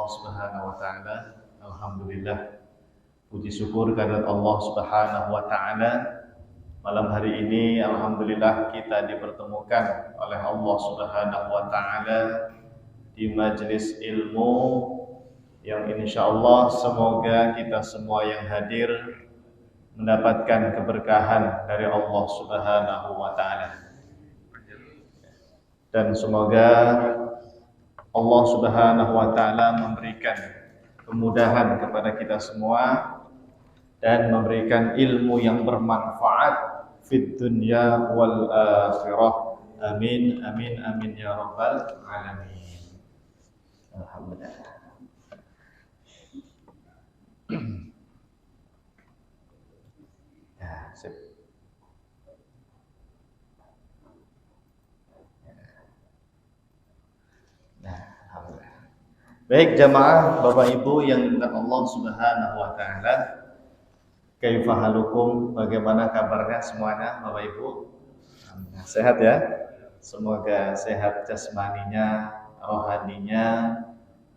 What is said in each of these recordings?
Subhanahu wa taala. Alhamdulillah. Puji syukur kehadirat Allah Subhanahu wa taala. Malam hari ini alhamdulillah kita dipertemukan oleh Allah Subhanahu wa taala di majelis ilmu yang insyaallah semoga kita semua yang hadir mendapatkan keberkahan dari Allah Subhanahu wa taala. Dan semoga Allah Subhanahu wa taala memberikan kemudahan kepada kita semua dan memberikan ilmu yang bermanfaat fid dunya wal akhirah. Amin amin amin ya rabbal alamin. Alhamdulillah. Ya, sip. Nah, alhamdulillah. Baik jamaah Bapak Ibu yang dimuliakan Allah Subhanahu wa taala. Kaifa halukum? Bagaimana kabarnya semuanya Bapak Ibu? Sehat ya? Semoga sehat jasmaninya, rohaninya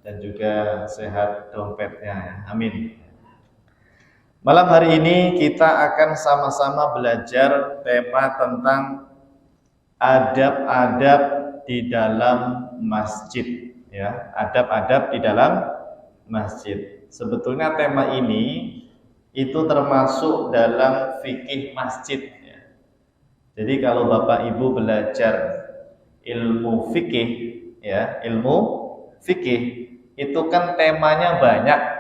dan juga sehat dompetnya ya. Amin. Malam hari ini kita akan sama-sama belajar tema tentang adab-adab di dalam masjid ya, adab-adab di dalam masjid. Sebetulnya tema ini itu termasuk dalam fikih masjid ya. Jadi kalau Bapak Ibu belajar ilmu fikih ya, ilmu fikih itu kan temanya banyak.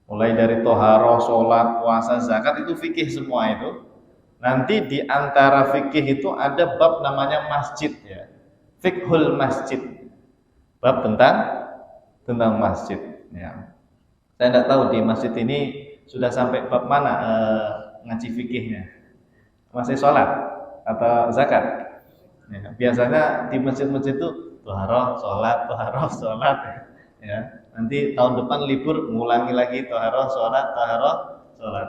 Mulai dari toharoh, sholat, puasa, zakat itu fikih semua itu. Nanti di antara fikih itu ada bab namanya masjid ya. Fiqhul masjid. Bab tentang masjid ya. Saya tidak tahu di masjid ini sudah sampai bab mana ngaji fikihnya. Masih sholat atau zakat. Ya, biasanya di masjid-masjid itu toharoh, sholat ya. Nanti tahun depan libur ngulangi lagi toharoh, sholat.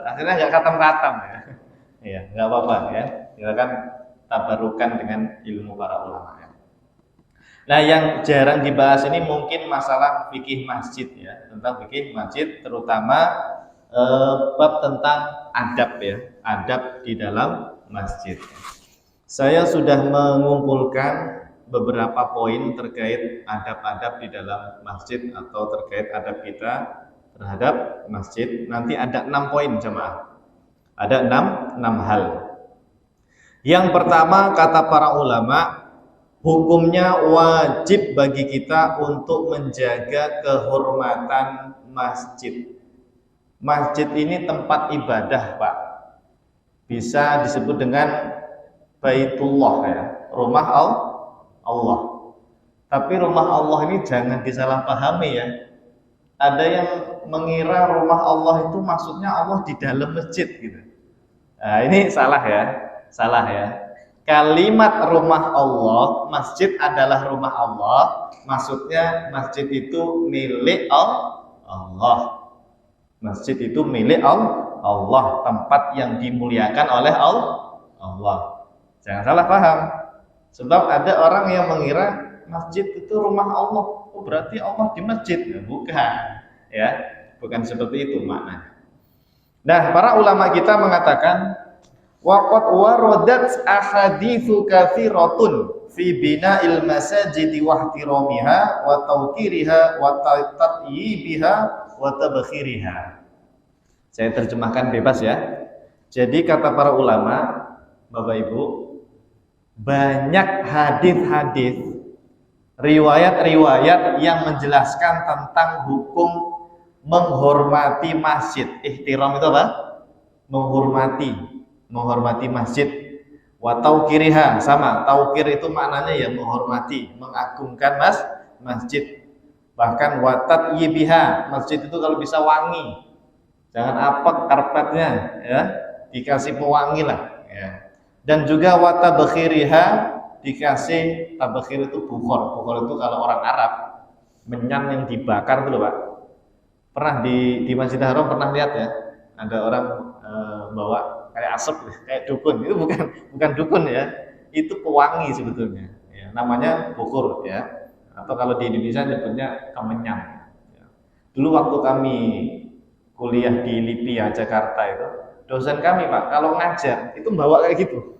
Akhirnya nggak katam-katam ya. Iya, nggak apa-apa ya. Kita kan tabarukan dengan ilmu para ulama ya. Nah, yang jarang dibahas ini mungkin masalah fikih masjid ya, tentang fikih masjid, terutama bab tentang adab ya, adab di dalam masjid. Saya sudah mengumpulkan beberapa poin terkait adab-adab di dalam masjid atau terkait adab kita terhadap masjid. Nanti ada 6 poin jemaah. Ada 6 hal. Yang pertama kata para ulama, hukumnya wajib bagi kita untuk menjaga kehormatan masjid. Masjid ini tempat ibadah, Pak. Bisa disebut dengan Baitullah ya, rumah Allah. Tapi rumah Allah ini jangan disalahpahami ya. Ada yang mengira rumah Allah itu maksudnya Allah di dalam masjid gitu. Nah, ini salah ya. Kalimat rumah Allah, masjid adalah rumah Allah, maksudnya masjid itu milik Allah. Masjid itu milik Allah, tempat yang dimuliakan oleh Allah. Jangan salah paham. Sebab ada orang yang mengira masjid itu rumah Allah. Oh, berarti Allah di masjid. Ya, bukan. Ya, bukan seperti itu maknanya. Nah, para ulama kita mengatakan waqad waradat ahaditsu katsiratun fi bina'il masajid wa ihtiramiha wa tawqiriha wa tatyibiha wa tabkhiriha. Saya terjemahkan bebas ya. Jadi kata para ulama, Bapak Ibu, banyak hadis-hadis, riwayat-riwayat yang menjelaskan tentang hukum menghormati masjid. Ihtiram itu apa? Menghormati masjid. Wa tauqiriha, sama. Tauqir itu maknanya ya menghormati, mengagungkan masjid. Bahkan wa tatyibiha, masjid itu kalau bisa wangi. Jangan apek karpetnya ya, dikasih pewangi lah ya. Dan juga wa tabkhiriha, dikasih tabkhir itu bukhor. Bukhor itu kalau orang Arab menyan yang dibakar itu loh, Pak. Pernah di Masjidil Haram pernah lihat ya, ada orang bawa kayak asap, kayak dukun. Itu bukan dukun ya, itu pewangi sebetulnya ya, namanya bukhur ya, atau kalau di Indonesia nyebutnya kemenyan ya. Dulu waktu kami kuliah di Lipia, Jakarta itu, dosen kami Pak, kalau ngajar itu bawa kayak gitu.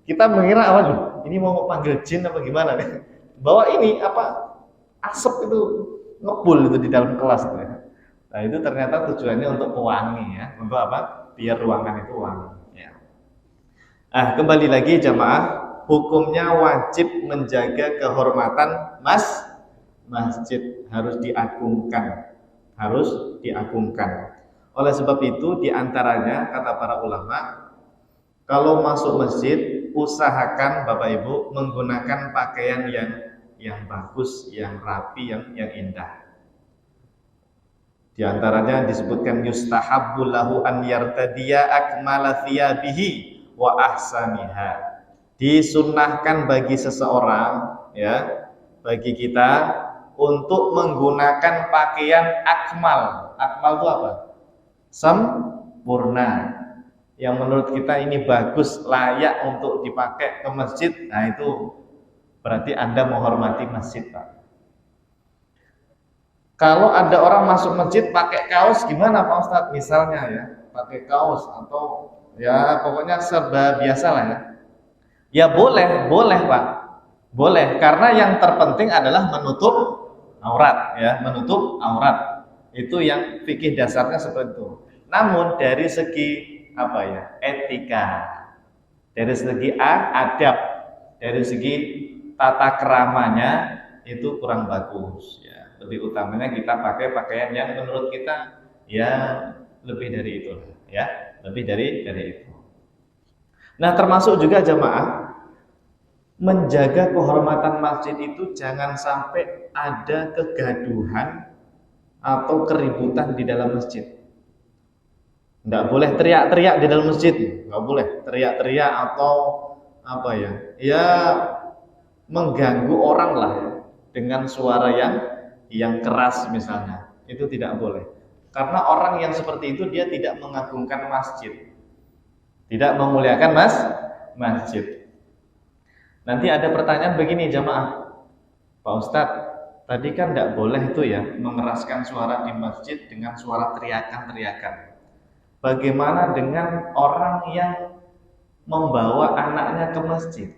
Kita mengira apa nih? Ini mau panggil jin apa gimana nih? Bawa ini apa? Asap itu ngebul itu di dalam kelas itu ya. Nah itu ternyata tujuannya untuk pewangi ya, untuk apa? Biar ruangan itu wangi. Ya. Nah kembali lagi jamaah, hukumnya wajib menjaga kehormatan masjid, harus diagungkan, harus diagungkan. Oleh sebab itu diantaranya kata para ulama, kalau masuk masjid usahakan Bapak Ibu menggunakan pakaian yang bagus, yang rapi, yang indah. Di antaranya disebutkan yustahabbu lahu an yartadiya akmala thiyabihi wa ahsaniha. Disunnahkan bagi seseorang ya, bagi kita untuk menggunakan pakaian akmal. Akmal itu apa? Sempurna. Yang menurut kita ini bagus, layak untuk dipakai ke masjid. Nah itu berarti Anda menghormati masjid, Pak. Kalau ada orang masuk masjid pakai kaos gimana Pak Ustadz? Misalnya ya, pakai kaos atau ya pokoknya serba biasa lah ya. Ya boleh Pak. Boleh, karena yang terpenting adalah menutup aurat ya, menutup aurat. Itu yang fikih dasarnya seperti itu. Namun dari segi apa ya? Etika. Dari segi adab, dari segi tata keramanya itu kurang bagus ya. Lebih utamanya kita pakai pakaian yang menurut kita ya lebih dari itu ya, lebih dari itu. Nah, termasuk juga jamaah menjaga kehormatan masjid itu jangan sampai ada kegaduhan atau keributan di dalam masjid. Nggak boleh teriak-teriak di dalam masjid, nggak boleh teriak-teriak atau apa ya, ya mengganggu orang lah ya, dengan suara yang keras misalnya, itu tidak boleh. Karena orang yang seperti itu dia tidak mengagungkan masjid, tidak memuliakan masjid. Nanti ada pertanyaan begini jamaah, Pak Ustadz, tadi kan tidak boleh itu ya mengeraskan suara di masjid dengan suara teriakan-teriakan. Bagaimana dengan orang yang membawa anaknya ke masjid?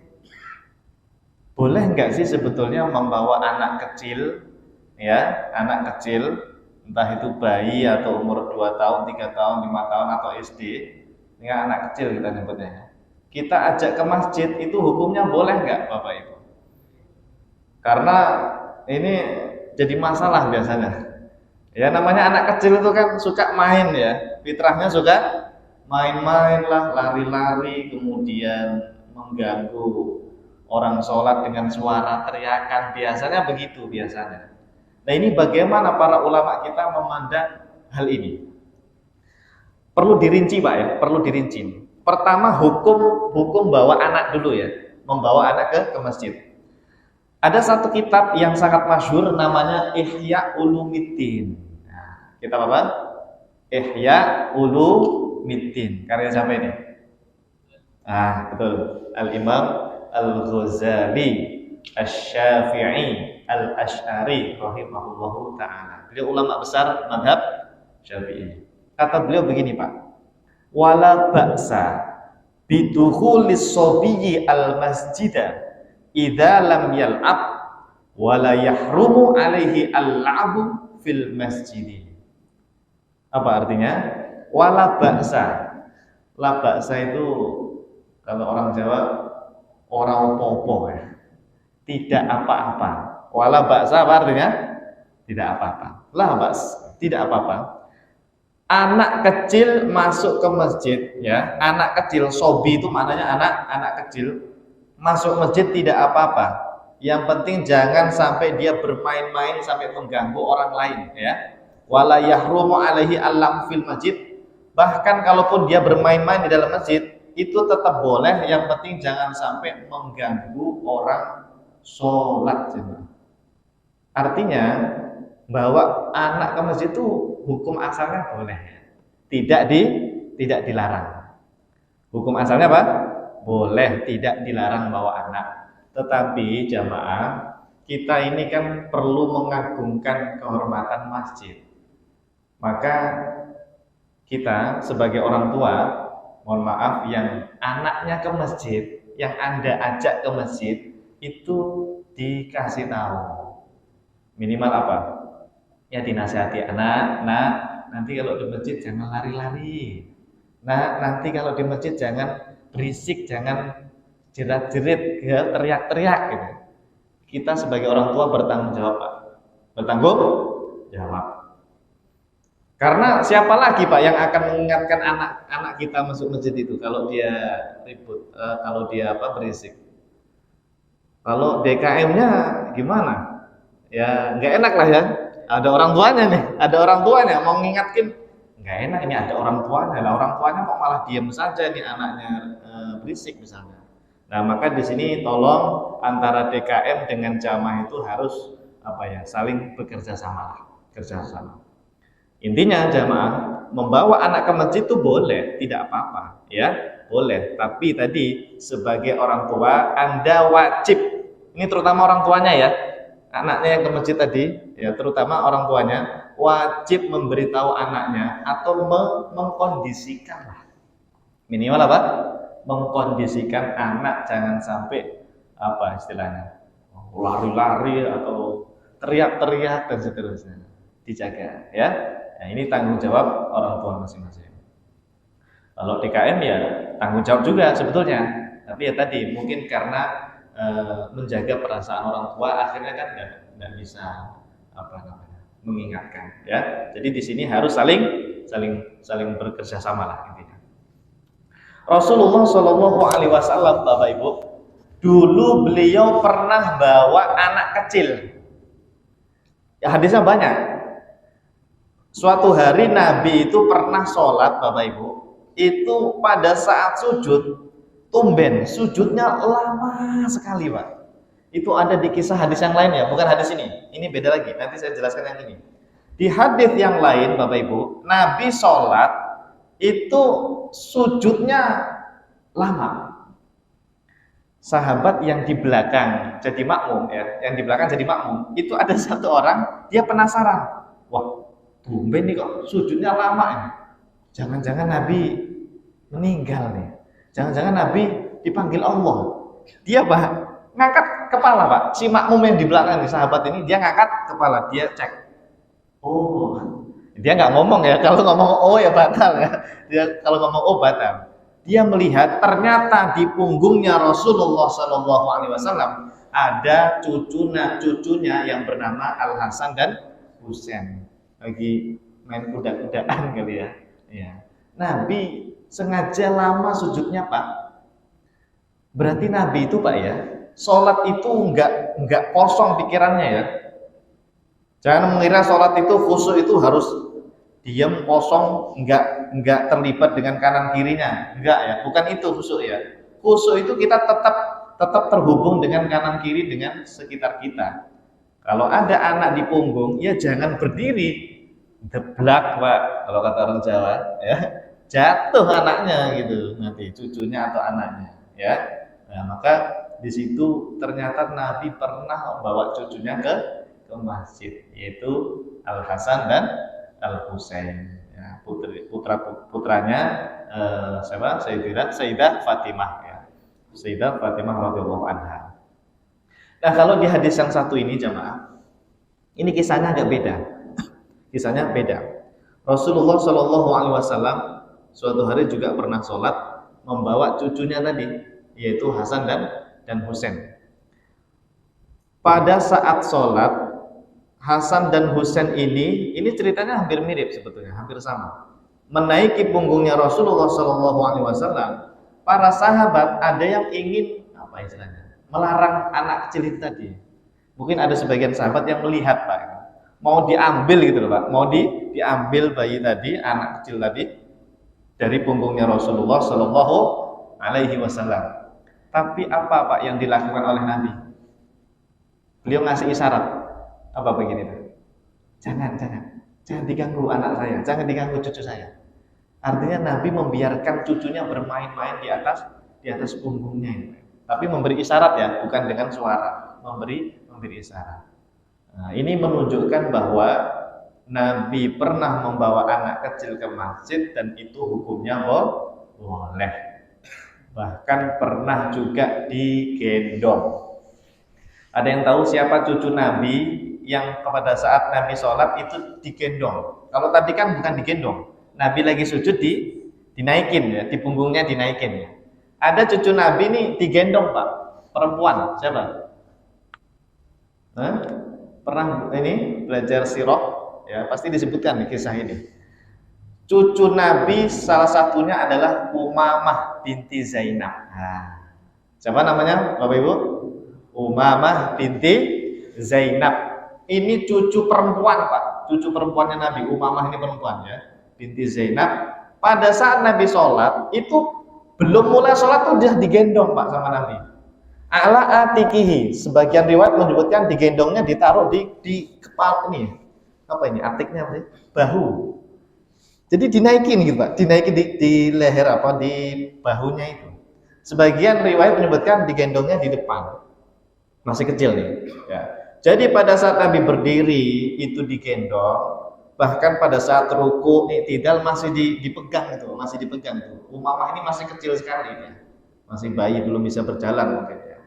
Boleh nggak sih sebetulnya membawa anak kecil, ya, anak kecil, entah itu bayi atau umur 2 tahun, 3 tahun, 5 tahun atau SD, ini anak kecil kita nyebutnya. Kita ajak ke masjid, itu hukumnya boleh nggak Bapak Ibu? Karena ini jadi masalah biasanya. Ya namanya anak kecil itu kan suka main ya, fitrahnya suka main-main lah, lari-lari, kemudian mengganggu orang sholat dengan suara teriakan, biasanya begitu biasanya. Nah ini bagaimana para ulama kita memandang hal ini? Perlu dirinci Pak ya, perlu dirinci. Pertama hukum bawa anak dulu ya, membawa anak ke masjid. Ada satu kitab yang sangat masyhur namanya Ihya Ulumuddin. Nah, kitab apa? Ihya Ulumuddin. Karya siapa ini? Ah betul, Al-Imam Al-Ghazali Asy-Syafi'i Al-Asy'ari rahimahullahu ta'ala. Beliau ulama besar madhab Syafi'i. Kata beliau begini Pak, wala ba'sa bidukhulis sobiyyi al-masjida idza lam yal'ab wala yahrumu alaihi al-'abu fil masjid. Apa artinya? Wala ba'sa. La ba'sa itu kalau orang Jawa orang popo ya. Tidak apa-apa. Wala ba'sa apa artinya? Tidak apa-apa. La ba's, tidak apa-apa. Anak kecil masuk ke masjid ya. Anak kecil sobi itu maknanya anak kecil masuk masjid tidak apa-apa. Yang penting jangan sampai dia bermain-main sampai mengganggu orang lain ya. Wala yahrumu alaihi allam fil masjid. Bahkan kalaupun dia bermain-main di dalam masjid itu tetap boleh, yang penting jangan sampai mengganggu orang sholat. Artinya bawa anak ke masjid itu hukum asalnya boleh, tidak dilarang. Hukum asalnya apa? Boleh, tidak dilarang bawa anak. Tetapi jamaah, kita ini kan perlu mengagungkan kehormatan masjid. Maka kita sebagai orang tua, mohon maaf, yang anaknya ke masjid, yang Anda ajak ke masjid, itu dikasih tahu. Minimal apa? Ya dinasihati, anak, nah nanti kalau di masjid jangan lari-lari. Nah nanti kalau di masjid jangan berisik, jangan jerat-jerit, ya, teriak-teriak gitu. Kita sebagai orang tua bertanggung jawab, Pak. Bertanggung jawab. Karena siapa lagi Pak yang akan mengingatkan anak-anak kita masuk masjid itu kalau dia ribut, kalau dia berisik. Kalau DKM-nya gimana? Ya nggak enak lah ya. Ada orang tuanya nih, ada orang tuanya mau ngingatkin, nggak enak ini ada orang tuanya. Lah orang tuanya kok malah diem saja nih anaknya berisik misalnya. Nah maka di sini tolong antara DKM dengan jamaah itu harus saling bekerja sama lah, kerja sama. Intinya jamaah membawa anak ke masjid itu boleh, tidak apa-apa, ya boleh. Tapi tadi sebagai orang tua Anda wajib, ini terutama orang tuanya ya, anaknya yang ke masjid tadi, ya terutama orang tuanya wajib memberitahu anaknya atau mengkondisikan lah, minimal apa? Mengkondisikan anak jangan sampai istilahnya lari-lari atau teriak-teriak dan seterusnya, dijaga ya. Nah, ini tanggung jawab orang tua masing-masing. Kalau DKM ya tanggung jawab juga sebetulnya, tapi ya tadi mungkin karena menjaga perasaan orang tua akhirnya kan nggak bisa mengingatkan ya. Jadi di sini harus saling bekerja sama lah intinya. Rasulullah Shallallahu Alaihi Wasallam, Bapak Ibu, dulu beliau pernah bawa anak kecil. Ya, hadisnya banyak. Suatu hari Nabi itu pernah sholat, Bapak Ibu, itu pada saat sujud, tumben sujudnya lama sekali, Pak. Itu ada di kisah hadis yang lain ya, bukan hadis ini beda lagi, nanti saya jelaskan yang ini. Di hadis yang lain, Bapak Ibu, Nabi sholat itu sujudnya lama. Sahabat yang di belakang jadi makmum ya, yang di belakang jadi makmum, itu ada satu orang, dia penasaran, wah tumben nih kok sujudnya lama ya. Jangan-jangan Nabi meninggal nih. Jangan-jangan Nabi dipanggil Allah. Dia ngangkat kepala Pak. Si makmum yang di belakang di sahabat ini dia ngangkat kepala, dia cek. Oh, dia nggak ngomong ya. Kalau ngomong oh ya batal ya. Dia kalau ngomong oh batal. Dia melihat ternyata di punggungnya Rasulullah Shallallahu Alaihi Wasallam ada cucunya yang bernama Al Hasan dan Husain. Lagi main kuda-kudaan kali ya. Ya. Nabi sengaja lama sujudnya Pak. Berarti Nabi itu Pak ya, sholat itu enggak kosong pikirannya ya. Jangan mengira sholat itu khusyuk itu harus diam kosong, enggak terlibat dengan kanan kirinya. Enggak ya, bukan itu khusyuk ya. Khusyuk itu kita tetap terhubung dengan kanan kiri dengan sekitar kita. Kalau ada anak di punggung, ya jangan berdiri, deblak Pak, kalau kata orang Jawa, ya jatuh anaknya gitu, nanti cucunya atau anaknya, ya. Nah maka di situ ternyata Nabi pernah membawa cucunya ke masjid, yaitu Al Hasan dan Al Husain, ya, putranya Sayyidah Fatimah, ya, Sayyidah Fatimah radhiyallahu anha. Nah kalau di hadis yang satu ini jamaah, ini kisahnya agak beda. Kisahnya beda. Rasulullah Shallallahu Alaihi Wasallam suatu hari juga pernah sholat membawa cucunya tadi, yaitu Hasan dan Husain. Pada saat sholat, Hasan dan Husain ini ceritanya hampir mirip sebetulnya, hampir sama. Menaiki punggungnya Rasulullah Shallallahu Alaihi Wasallam, para sahabat ada yang ingin melarang anak kecil itu tadi. Mungkin ada sebagian sahabat yang melihat Pak, mau diambil gitu loh Pak, mau diambil bayi tadi, anak kecil tadi dari punggungnya Rasulullah Shallallahu Alaihi Wasallam. Tapi apa Pak yang dilakukan oleh Nabi? Beliau ngasih isyarat apa begini Pak? Jangan diganggu anak saya, jangan diganggu cucu saya. Artinya Nabi membiarkan cucunya bermain-main di atas punggungnya ini. Tapi memberi isyarat ya, bukan dengan suara, memberi isyarat. Nah, ini menunjukkan bahwa Nabi pernah membawa anak kecil ke masjid dan itu hukumnya boleh. Bahkan pernah juga digendong. Ada yang tahu siapa cucu Nabi yang pada saat Nabi sholat itu digendong? Kalau tadi kan bukan digendong, Nabi lagi sujud dinaikin ya, di punggungnya dinaikin ya. Ada cucu Nabi nih digendong Pak, perempuan, siapa? Hah? Pernah ini belajar sirah ya, pasti disebutkan di kisah ini. Cucu Nabi salah satunya adalah Umamah binti Zainab. Nah, siapa namanya Bapak Ibu? Umamah binti Zainab. Ini cucu perempuan Pak, cucu perempuannya Nabi. Umamah ini perempuan ya, binti Zainab. Pada saat Nabi sholat itu belum mulai sholat tuh udah digendong Pak sama Nabi. Ala atikihi, sebagian riwayat menyebutkan digendongnya ditaruh di kepala ini. Apa ini? Atiknya apa sih? Bahu. Jadi dinaikin gitu Pak, dinaikin di leher apa di bahunya itu. Sebagian riwayat menyebutkan digendongnya di depan. Masih kecil nih. Ya. Jadi pada saat Nabi berdiri itu digendong, bahkan pada saat ruku i'tidal masih dipegang itu, masih dipegang tuh. Umamah ini masih kecil sekali ya. Masih bayi belum bisa berjalan mungkin ya.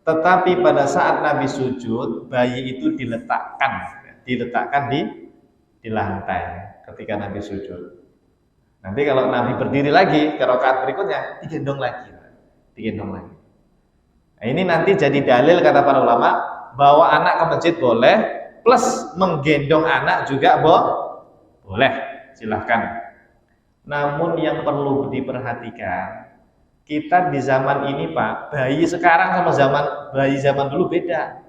Tetapi pada saat Nabi sujud, bayi itu diletakkan di lantai ketika Nabi sujud. Nanti kalau Nabi berdiri lagi ke rakaat berikutnya digendong lagi. Nah, ini nanti jadi dalil kata para ulama bahwa anak ke masjid boleh, plus menggendong anak juga boleh. Silahkan. Namun yang perlu diperhatikan, kita di zaman ini Pak, bayi sekarang sama bayi zaman dulu beda.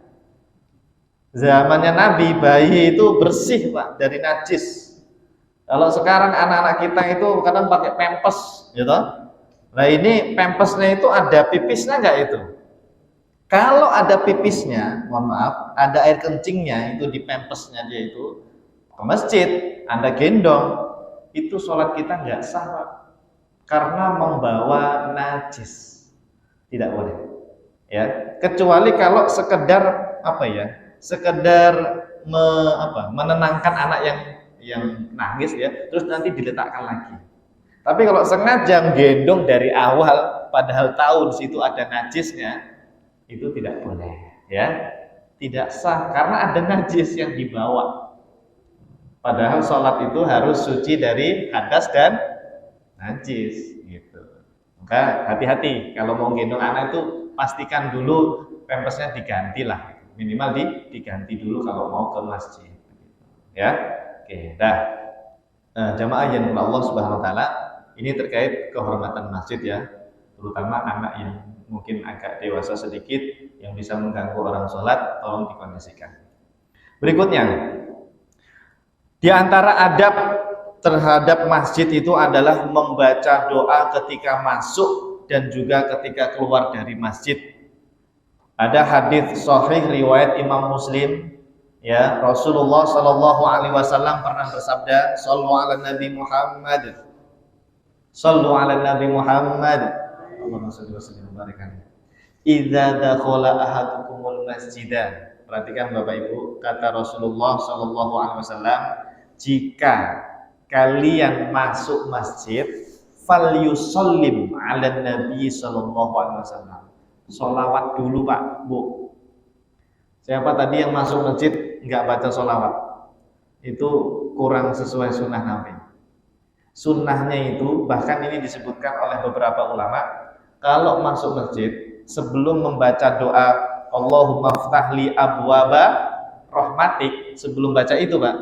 Zamannya Nabi, bayi itu bersih Pak dari najis. Kalau sekarang anak-anak kita itu kadang pakai pampers, gitu. Nah ini pampesnya itu ada pipisnya nggak itu? Kalau ada pipisnya, mohon maaf, ada air kencingnya itu di pampesnya dia itu ke masjid, Anda gendong, itu sholat kita nggak sah Pak, karena membawa najis, tidak boleh. Ya, kecuali kalau sekedar apa ya? Sekedar menenangkan anak yang nangis ya, terus nanti diletakkan lagi. Tapi kalau sengaja gendong dari awal, padahal tahu di situ ada najisnya, itu tidak boleh, ya, tidak sah karena ada najis yang dibawa. Padahal sholat itu harus suci dari hadas dan najis, gitu. Maka hati-hati kalau mau gendong anak itu pastikan dulu pampasnya diganti lah. Minimal diganti dulu kalau mau ke masjid, ya. Oke, dah. Jamaah yang Allah Subhanahu Wa Taala, ini terkait kehormatan masjid ya, terutama anak yang mungkin agak dewasa sedikit yang bisa mengganggu orang sholat, tolong dikondisikan. Berikutnya, di antara adab terhadap masjid itu adalah membaca doa ketika masuk dan juga ketika keluar dari masjid. Ada hadis sahih riwayat Imam Muslim, ya, Rasulullah Shallallahu Alaihi Wasallam pernah bersabda, "Sallu ala Nabi Muhammad, Sallu ala Nabi Muhammad, Allahumma shalli wa sallim wa barik alaihi. Idza dakhala ahadukumul masjidah." Perhatikan Bapak Ibu, kata Rasulullah Shallallahu Alaihi Wasallam, jika kalian masuk masjid, falyusallim ala Nabi Shallallahu Alaihi Wasallam. Sholawat dulu Pak, Bu. Siapa tadi yang masuk masjid nggak baca sholawat? Itu kurang sesuai sunnah Nabi. Sunnahnya itu, bahkan ini disebutkan oleh beberapa ulama, kalau masuk masjid, sebelum membaca doa Allahumma ftahli abwaba rahmatik, sebelum baca itu Pak,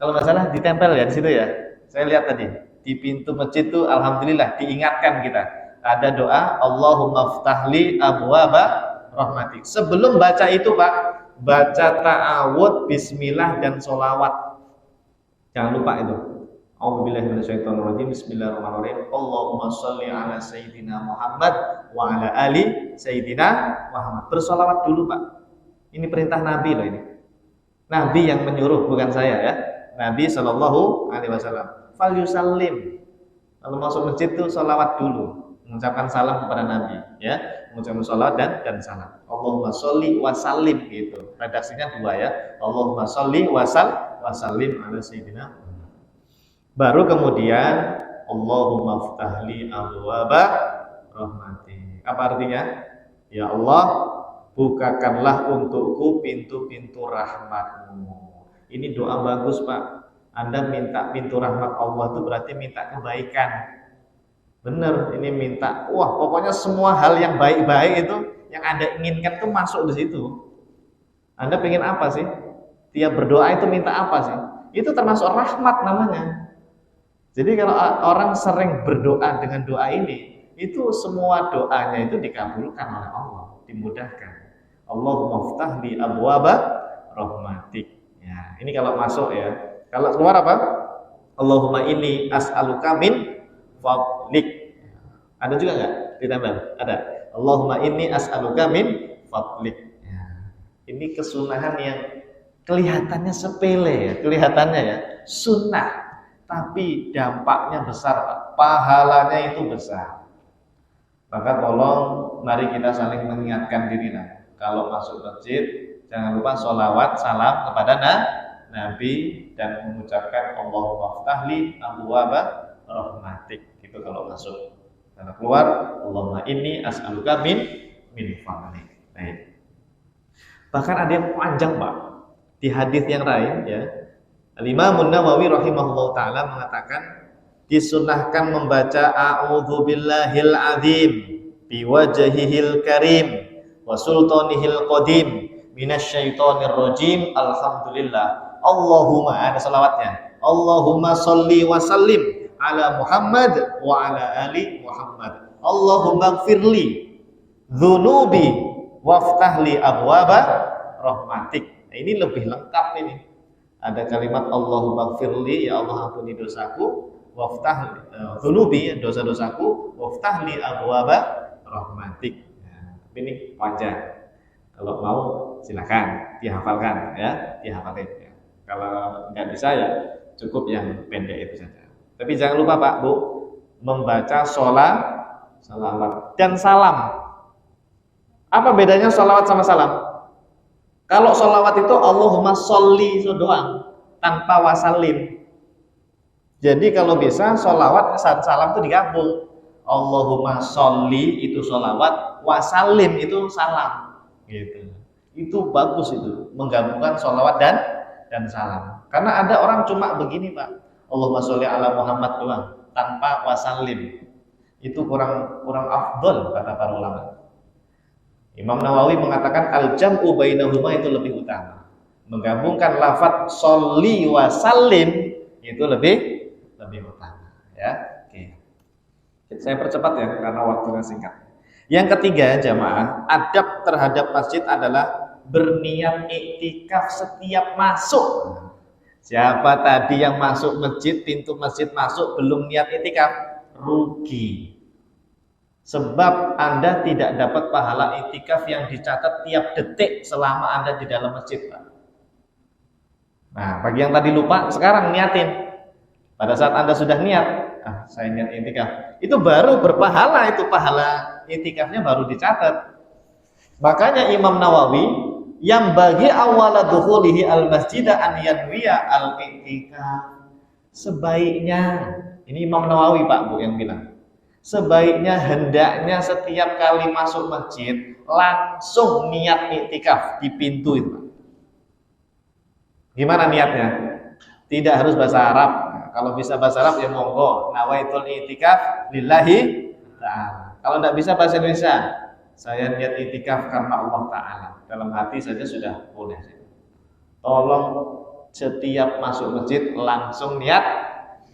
kalau nggak salah ditempel ya di situ ya. Saya lihat tadi di pintu masjid itu, alhamdulillah diingatkan kita ada doa Allahumma ftahli abwaba rahmatik. Sebelum baca itu Pak, baca ta'awud, bismillah dan sholawat. Jangan lupa itu. A'udzubillahi minasyaitonirrajim. Bismillahirrahmanirrahim. Allahumma sholli ala sayyidina Muhammad wa ala ali sayyidina Muhammad. Bersolawat dulu Pak. Ini perintah Nabi loh ini. Nabi yang menyuruh, bukan saya ya. Nabi Shallallahu Alaihi Wasallam. Fal yusallim. Kalau masuk masjid itu sholawat dulu. mengucapkan salam kepada Nabi, ya, mengucapkan salawat dan salam. Allahumma sholli wa sallim gitu. Redaksinya dua ya. Allahumma sholli wa sallim ala sayyidina. Baru kemudian Allahumma ftahli abwaba rahmati. Apa artinya? Ya Allah, bukakanlah untukku pintu-pintu rahmat-Mu. Ini doa bagus, Pak. Anda minta pintu rahmat Allah itu berarti minta kebaikan. Bener, ini minta, wah pokoknya semua hal yang baik-baik itu yang Anda inginkan itu masuk di situ. Anda pengen apa sih? Tiap berdoa itu minta apa sih? Itu termasuk rahmat namanya. Jadi kalau orang sering berdoa dengan doa ini, itu semua doanya itu dikabulkan oleh Allah, dimudahkan. Allahumma ftahli abwaba rahmatik. Ya, ini kalau masuk ya. Kalau keluar apa? Allahumma inni as'aluka min fadlik. Ada juga nggak ditambah? Ada. Allahumma inni as'aluka min fadlik. Ya. Ini kesunahan yang kelihatannya sepele ya, kelihatannya ya sunnah, tapi dampaknya besar, Pak. Pahalanya itu besar. Maka tolong mari kita saling mengingatkan diri nah. Kalau masuk masjid jangan lupa sholawat salam kepada Nabi dan mengucapkan Allahumma ftahli abwaba rahmatik. Itu kalau masuk. Kalau keluar Allahumma inni as'aluka min fadlik. Baik. Bahkan ada yang panjang, Pak. Di hadis yang lain ya, Al-Imam An-Nawawi rahimahullah taala mengatakan disunnahkan membaca a'udzubillahil azim biwajhihil karim wa sultanihil qadim minasyaitonir rajim. Alhamdulillah. Allahumma, ada salawatnya. Allahumma sholli wa sallim ala Muhammad wa ala ali Muhammad. Allahumma gfirli dzunubi waftahli abwaba rahmatik. Nah, ini lebih lengkap ini. Ada kalimat Allahumma gfirli, ya Allah ampuni dosaku, waftahli dzunubi, dosa-dosaku, waftahli abwaba rahmatik. Nah, ini panjang. Kalau mau silakan dihafalkan ya, dihafalin ya. Kalau nggak bisa ya cukup yang pendek itu saja. Tapi jangan lupa Pak Bu, membaca salawat dan salam. Apa bedanya salawat sama salam? Kalau salawat itu Allahumma sholli itu doang, tanpa wasallim. Jadi kalau bisa salawat dan salam itu digabung. Allahumma sholli itu salawat, wasallim itu salam. Gitu. Itu bagus itu, menggabungkan salawat dan salam. Karena ada orang cuma begini Pak. Allahumma sholli ala Muhammad doang tanpa wasallim. Itu kurang afdol kata para ulama. Imam Nawawi mengatakan al-jam'u bainahuma itu lebih utama. Menggabungkan lafaz sholli wa sallim itu lebih utama ya. Oke. Saya percepat ya karena waktunya singkat. Yang ketiga jamaah, adab terhadap masjid adalah berniat iktikaf setiap masuk. Siapa tadi yang masuk masjid, pintu masjid masuk belum niat iktikaf, rugi. Sebab Anda tidak dapat pahala iktikaf yang dicatat tiap detik selama Anda di dalam masjid, Pak. Nah, bagi yang tadi lupa, sekarang niatin. Pada saat Anda sudah niat, saya niat iktikaf, itu baru berpahala, itu pahala iktikafnya baru dicatat. Makanya Imam Nawawi yang bagi awala dukhulihi al-masjidah an yanwiya al-i'tikaf. Sebaiknya, ini Imam Nawawi Pak Bu yang bilang, sebaiknya hendaknya setiap kali masuk masjid langsung niat i'tikaf di pintu itu. Gimana niatnya? Tidak harus bahasa Arab. Nah, kalau bisa bahasa Arab ya monggo. Nawaitul i'tikaf lillahi ta'ala. Kalau tidak bisa bahasa Indonesia, saya niat i'tikaf karena Allah Ta'ala. Dalam hati saja sudah boleh. Tolong setiap masuk masjid langsung niat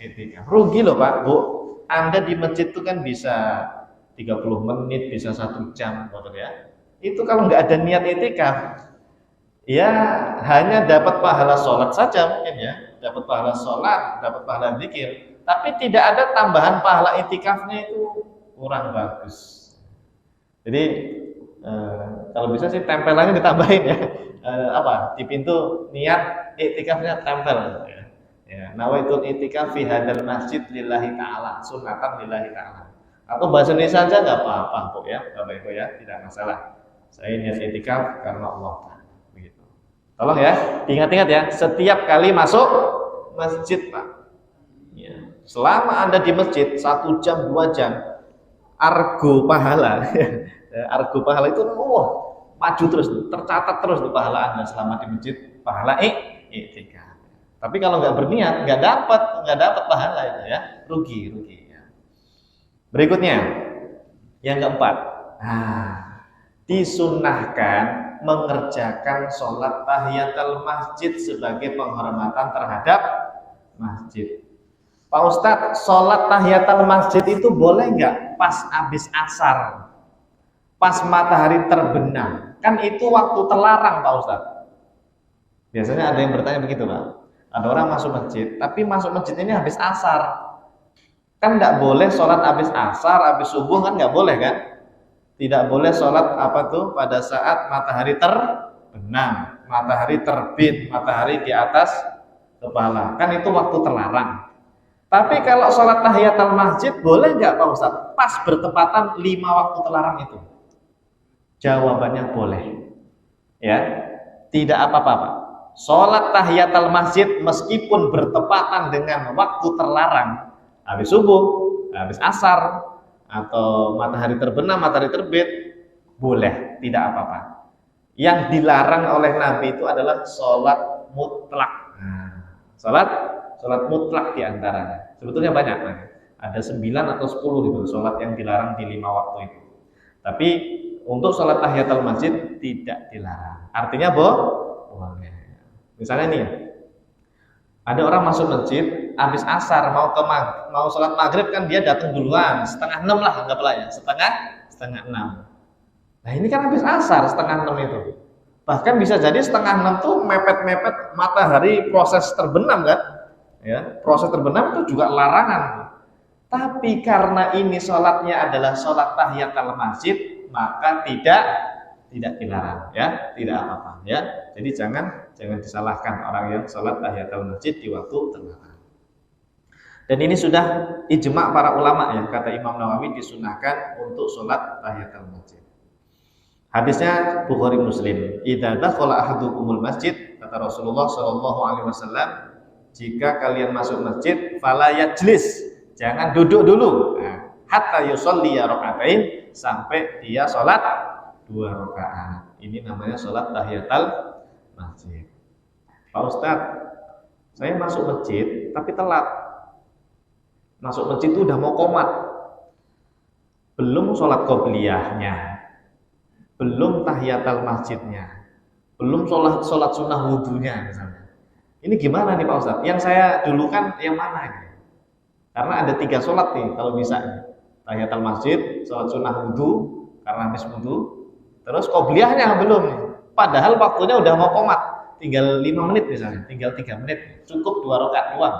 i'tikaf. Rugi loh Pak, Bu. Anda di masjid itu kan bisa 30 menit, bisa 1 jam, betul ya. Itu kalau nggak ada niat i'tikaf, ya hanya dapat pahala sholat saja mungkin ya. Dapat pahala sholat, dapat pahala zikir. Tapi tidak ada tambahan pahala i'tikafnya, itu kurang bagus. Jadi kalau bisa sih tempelannya ditambahin ya. Di pintu niat i'tikafnya tempel ya. Nawaitul i'tikaf fi hadzal masjid lillahi ta'ala, sunatan lillahi ta'ala. Atau bahasa Indonesia aja nggak apa-apa kok ya, Bapak Ibu ya, tidak masalah. Saya niat itikaf karena Allah. Begitu. Tolong ya, diingat-ingat ya, setiap kali masuk masjid Pak. Ya. Selama Anda di masjid 1 jam, 2 jam, argo pahala. Argo pahala itu maju terus, tercatat terus tuh pahala Anda selama di masjid, pahala iktikaf. Tapi kalau nggak berniat, nggak dapat pahala itu ya, rugi ya. Berikutnya, yang keempat, disunahkan mengerjakan sholat tahiyatul masjid sebagai penghormatan terhadap masjid. Pak Ustadz, sholat tahiyatul masjid itu boleh nggak pas habis asar, pas matahari terbenam? Kan itu waktu terlarang Pak Ustadz. Biasanya ada yang bertanya begitu Pak. Ada orang masuk masjid, tapi masuk masjid ini habis asar. Kan nggak boleh sholat habis asar, habis subuh kan nggak boleh kan? Tidak boleh sholat pada saat matahari terbenam, matahari terbit, matahari di atas kepala. Kan itu waktu terlarang. Tapi kalau sholat tahiyatul masjid boleh nggak Pak Ustadz? Pas bertepatan 5 waktu terlarang itu? Jawabannya boleh. Ya, tidak apa-apa Pak. Sholat tahiyatul masjid meskipun bertepatan dengan waktu terlarang, habis subuh, habis asar, atau matahari terbenam, matahari terbit, boleh, tidak apa-apa. Yang dilarang oleh Nabi itu adalah sholat mutlak. Sholat mutlak diantaranya. Sebetulnya banyak, ada 9 atau 10 gitu, sholat yang dilarang di 5 waktu itu. Tapi untuk sholat tahiyatul masjid tidak dilarang. Artinya boleh. Misalnya nih, ada orang masuk masjid, habis asar mau sholat maghrib kan dia datang duluan, 5:30 lah anggaplah ya, setengah 6. Nah ini kan habis asar 5:30 itu. Bahkan bisa jadi 5:30 tuh mepet-mepet matahari proses terbenam kan? Ya, proses terbenam itu juga larangan. Tapi karena ini sholatnya adalah sholat tahiyatul masjid, maka tidak dilarang ya, tidak apa-apa ya. Jadi jangan disalahkan orang yang sholat tahiyatul masjid di waktu terlarang. Dan ini sudah ijma' para ulama ya, kata Imam Nawawi disunahkan untuk sholat tahiyatul masjid. Hadisnya Bukhari Muslim. Idza dakhala ahadukumul masjid, kata Rasulullah sallallahu alaihi wasallam, jika kalian masuk masjid fala yajlis, jangan duduk dulu. Hatta yusolli rakaatain, sampai dia sholat 2 rakaat. Ini namanya sholat tahiyatul masjid. Pak Ustadz, saya masuk masjid tapi telat. Masuk masjid itu udah mau qomat. Belum sholat qobliyahnya, belum tahiyatul masjidnya, belum sholat sunnah wudhunya misalnya. Ini gimana nih Pak Ustadz? Yang saya dulu kan yang mana ini? Karena ada 3 sholat nih kalau bisa. Tahiyatul masjid, sholat sunnah wudhu karena habis wudhu, terus qobliyahnya belum nih. Padahal waktunya udah mau qomat, tinggal 5 menit misalnya, tinggal 3 menit, cukup 2 rakaat doang.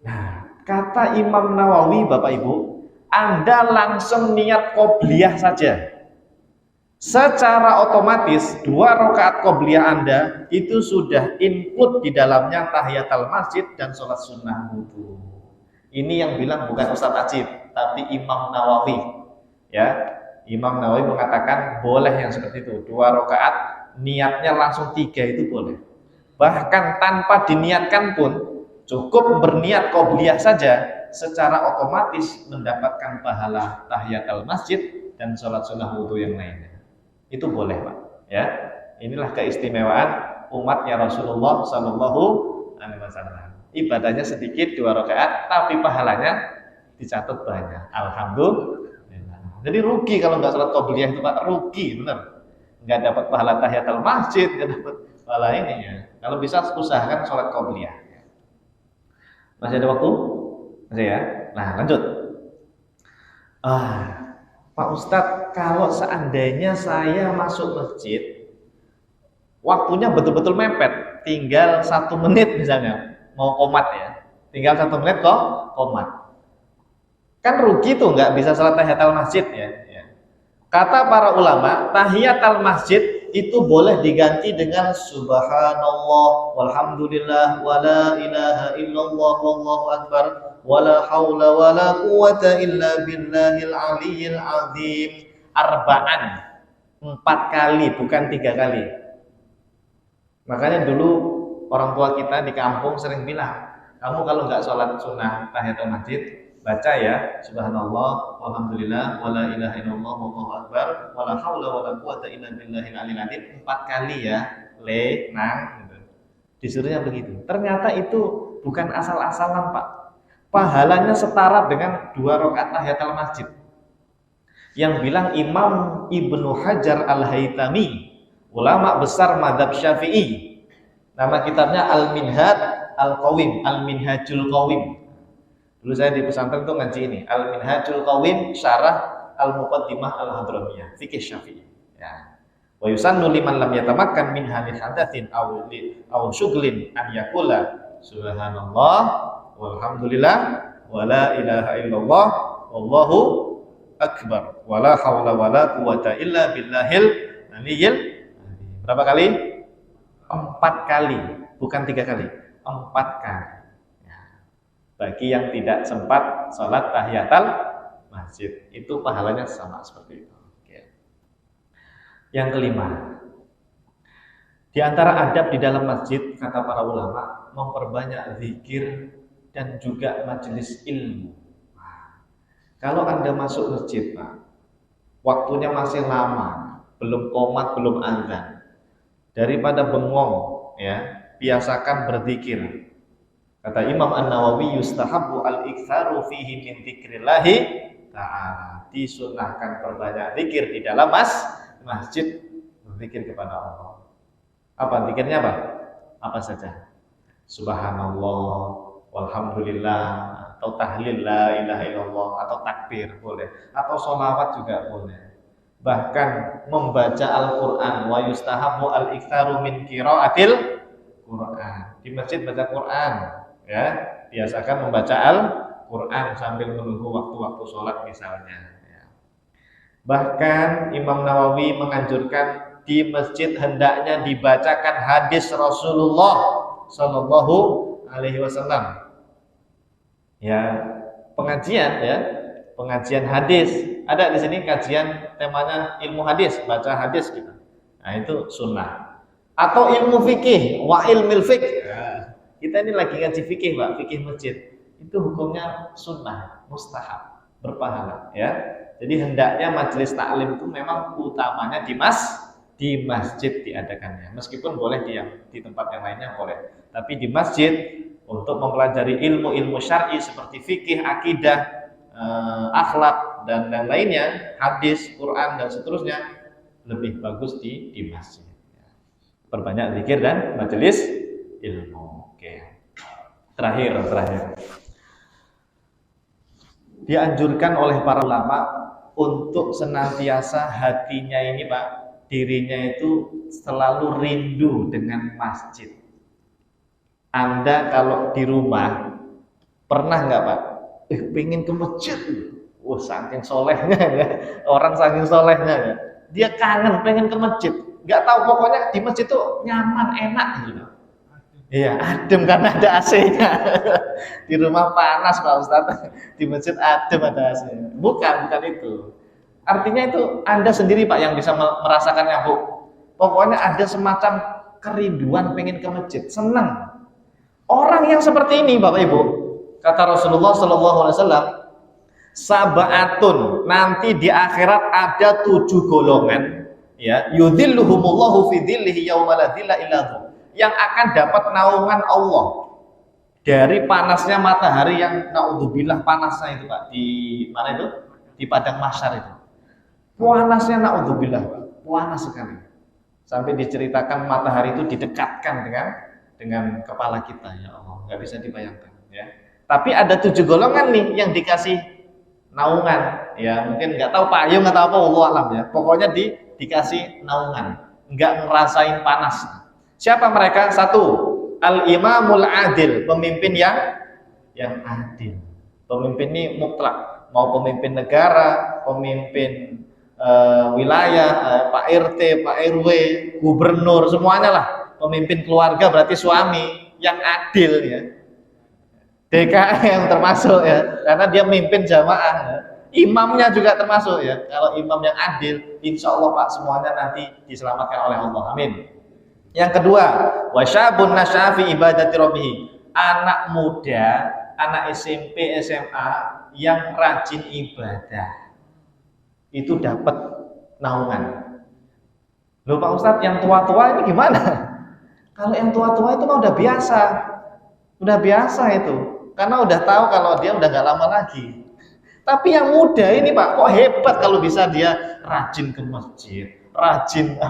Nah, kata Imam Nawawi, Bapak Ibu, Anda langsung niat qobliyah saja. Secara otomatis 2 rakaat qobliyah Anda itu sudah include di dalamnya tahiyatul masjid dan sholat sunnah wudhu. Ini yang bilang bukan Ustadz Ajib, tapi Imam Nawawi. Ya, Imam Nawawi mengatakan boleh yang seperti itu, 2 rakaat, niatnya langsung 3 itu boleh. Bahkan tanpa diniatkan pun, cukup berniat qobliyah saja, secara otomatis mendapatkan pahala tahiyatul masjid dan sholat sunnah wudhu yang lainnya. Itu boleh Pak. Ya, inilah keistimewaan umatnya Rasulullah Sallallahu Alaihi Wasallam. Ibadahnya sedikit 2 rakaat, tapi pahalanya dicatat banyak. Alhamdulillah. Jadi rugi kalau nggak sholat qobliyah itu Pak, rugi benar. Nggak dapat pahala tahiyatul masjid, nggak dapat pahala ini ya. Kalau bisa usahakan sholat qobliyah. Masih ada waktu? Masih ya? Nah lanjut. Pak Ustadz, kalau seandainya saya masuk masjid, waktunya betul-betul mepet, tinggal 1 menit misalnya, mau qomat ya, tinggal 1 menit kok qomat. Kan rugi tuh, nggak bisa sholat tahiyatul masjid ya. Kata para ulama, tahiyatul masjid itu boleh diganti dengan subhanallah, walhamdulillah, wala ilaha illallah, wallahu akbar, wala haula wala quwata illa billahil aliyyil azim. Arba'an, 4 kali, bukan 3 kali. Makanya dulu orang tua kita di kampung sering bilang, kamu kalau nggak sholat sunnah tahiyatul masjid, baca ya subhanallah walhamdulillah wala ilaha illallah wallahu akbar wala haula wala quwata illa billahil aliyil azim 4 kali ya, gitu. Disuruhnya begitu. Ternyata itu bukan asal-asalan, Pak. Pahalanya setara dengan 2 rakaat tahiyatul masjid. Yang bilang Imam Ibnu Hajar Al-Haytami, ulama besar mazhab Syafi'i. Nama kitabnya Al-Minhaj Al-Qawim, Al-Minhajul Qawim. Dulu saya di pesantren tuh ngaji ini, Al-Minhajul Qawim syarah Al-Muqaddimah Al-Hadramiyah, fikih Syafi'i. Ya. Wa yusannu liman lam yatamakkan min hadits hadatsin aw syughlin an yaqula subhanallah walhamdulillah wala ilaha illallah wallahu akbar wala haula wala quwata illa billahil aliyyil. Berapa kali? 4 kali, bukan 3 kali, 4 kali. Ya. Bagi yang tidak sempat sholat tahiyatul masjid, itu pahalanya sama seperti itu. Oke. Yang kelima, di antara adab di dalam masjid, kata para ulama, memperbanyak zikir dan juga majelis ilmu. Kalau Anda masuk masjid, Pak, waktunya masih lama, belum qomat, belum azan, daripada bengong, ya, biasakan berzikir. Kata Imam An-Nawawi, yustahabbu al-iktsaru fihi min dzikrillahi ta'ala. Disunahkan perbanyak zikir di dalam masjid, berzikir kepada Allah. Apa zikirnya, Pak? Apa saja? Subhanallah, walhamdulillah, atau tahlil la ilaha illallah, atau takbir boleh, atau sholawat juga boleh. Bahkan membaca Al-Quran, wa yustahabu al-iktsaru min qiraatil Quran. Di masjid baca Quran, ya, biasakan membaca Al-Quran sambil menunggu waktu-waktu sholat misalnya. Ya. Bahkan Imam Nawawi menganjurkan di masjid hendaknya dibacakan hadis Rasulullah Sallallahu Alaihi Wasallam. Ya, pengajian, ya, pengajian hadis. Ada di sini kajian temanya ilmu hadis, baca hadis gitu. Nah, itu sunnah. Atau ilmu fikih, wa ilmil fiqh. Ya. Kita ini lagi ngaji fikih, Pak, fikih masjid. Itu hukumnya sunnah, mustahab, berpahala, ya. Jadi hendaknya majelis taklim itu memang utamanya di masjid diadakannya. Meskipun boleh di tempat yang lainnya boleh. Tapi di masjid untuk mempelajari ilmu-ilmu syar'i seperti fikih, akidah, akhlak dan lainnya, hadis, Quran dan seterusnya, lebih bagus di masjid. Perbanyak zikir dan majelis ilmu. Oke. Terakhir. Dianjurkan oleh para ulama untuk senantiasa hatinya ini, Pak, dirinya itu selalu rindu dengan masjid. Anda kalau di rumah pernah nggak, Pak? Pengen ke masjid. Saking solehnya ya. Orang saking solehnya ya. Dia kangen pengen ke masjid. Nggak tahu, pokoknya di masjid tuh nyaman, enak gitu. Iya, adem karena ada AC-nya. Di rumah panas, Pak Ustadz. Di masjid adem, ada AC-nya. Bukan itu. Artinya itu Anda sendiri, Pak, yang bisa merasakannya, Bu. Pokoknya ada semacam kerinduan pengen ke masjid, senang. Orang yang seperti ini, Bapak Ibu, kata Rasulullah SAW, sab'atun, nanti di akhirat ada 7 golongan, ya, yudhilluhumullahu fi dhillihi yauma la dhilla illa dhu, yang akan dapat naungan Allah dari panasnya matahari yang naudzubillah panasnya itu, Pak, di mana itu? Di padang mahsyar itu. Panasnya naudzubillah, Pak, panas sekali. Sampai diceritakan matahari itu didekatkan dengan kepala kita, ya Allah, nggak bisa dibayangkan, ya. Tapi ada 7 golongan nih yang dikasih naungan, ya, mungkin nggak tahu payung atau apa, wallahu alam, ya. Pokoknya dikasih naungan, nggak ngerasain panas. Siapa mereka? 1, al-imamul adil, pemimpin yang adil. Pemimpin ini mutlak, mau pemimpin negara, pemimpin wilayah, Pak RT, Pak RW, gubernur, semuanya lah. Pemimpin keluarga berarti suami yang adil, ya. DKM termasuk ya, karena dia mimpin jamaah ya. Imamnya juga termasuk ya. Kalau imam yang adil, insya Allah Pak semuanya nanti diselamatkan oleh Allah. Amin. Yang kedua, wasyabun nasyafi ibadati rabbih. Anak muda, anak SMP, SMA yang rajin ibadah itu dapat naungan. Loh Pak Ustadz, yang tua-tua ini gimana? Kalau yang tua-tua itu mah udah biasa itu, karena udah tahu kalau dia udah gak lama lagi. Tapi yang muda ini Pak, kok hebat kalau bisa dia rajin ke masjid, rajin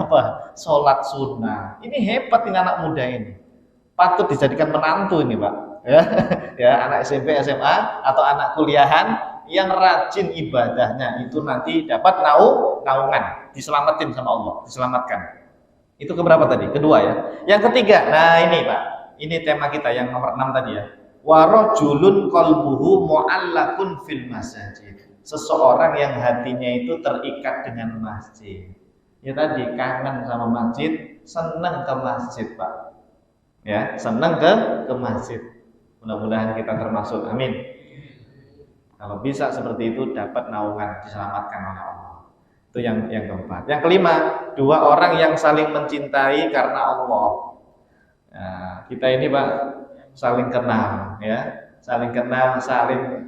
sholat sunnah. Ini hebat ini anak muda ini. Patut dijadikan menantu ini Pak. Ya, ya anak SMP, SMA atau anak kuliahan yang rajin ibadahnya itu nanti dapat naungan, diselamatin sama Allah, diselamatkan. Itu keberapa tadi? Kedua ya. Yang ketiga, nah ini Pak, ini tema kita yang nomor 6 tadi ya. Warajulun qalbuhu mu'allakun fil masajid. Seseorang yang hatinya itu terikat dengan masjid. Ya tadi kangen sama masjid, senang ke masjid Pak. Ya, senang ke masjid. Mudah-mudahan kita termasuk. Amin. Kalau bisa seperti itu dapat naungan, diselamatkan oleh Allah. Itu yang keempat. Yang kelima, dua orang yang saling mencintai karena Allah. Nah, kita ini Pak saling kenal ya, saling kenal, saling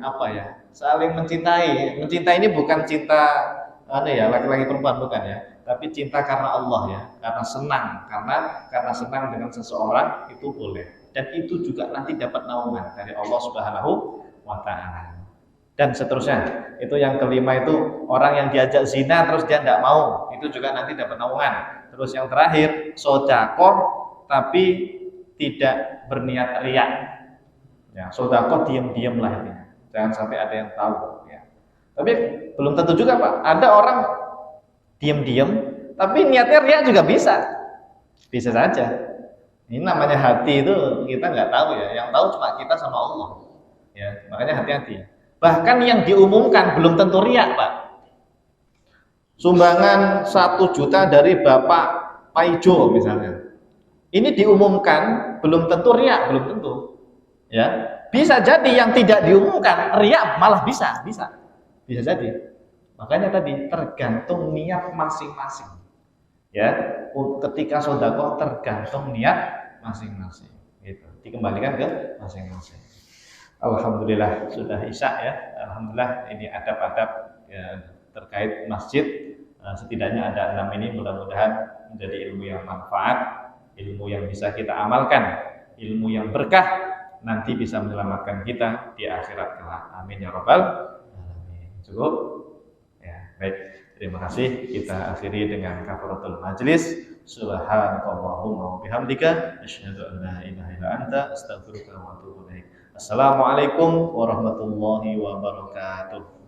saling mencintai. Mencintai ini bukan cinta laki-laki perempuan bukan ya, tapi cinta karena Allah ya, karena senang dengan seseorang itu boleh, dan itu juga nanti dapat naungan dari Allah Subhanahu wa taala. Dan seterusnya. Itu yang kelima itu orang yang diajak zina terus dia tidak mau, itu juga nanti dapat naungan. Terus yang terakhir, sedekah tapi tidak berniat riak. Ya, sedekah diam-diam lah ini. Jangan sampai ada yang tahu ya. Tapi belum tentu juga Pak. Ada orang diam-diam tapi niatnya riak juga bisa. Bisa saja. Ini namanya hati itu kita nggak tahu ya. Yang tahu cuma kita sama Allah. Ya, makanya hati-hati. Bahkan yang diumumkan belum tentu riak Pak. Sumbangan 1 juta dari Bapak Paijo misalnya. Ini diumumkan belum tentu riak, belum tentu. Ya, bisa jadi yang tidak diumumkan riak malah bisa jadi. Makanya tadi tergantung niat masing-masing. Ya, ketika sedekah tergantung niat masing-masing. Gitu. Dikembalikan ke masing-masing. Alhamdulillah sudah isya ya. Alhamdulillah ini adab-adab ya, terkait masjid. Setidaknya ada 6 ini, mudah-mudahan menjadi ilmu yang manfaat, ilmu yang bisa kita amalkan, ilmu yang berkah, nanti bisa menyelamatkan kita di akhirat kelak. Amin ya rabbal alamin. Cukup? Ya, baik. Terima kasih. Kita akhiri dengan kafaratul majlis. Subhanakallahumma wa bihamdika asyhadu an la ilaha illa anta astaghfiruka wa atubu ilaik. Assalamualaikum warahmatullahi wabarakatuh.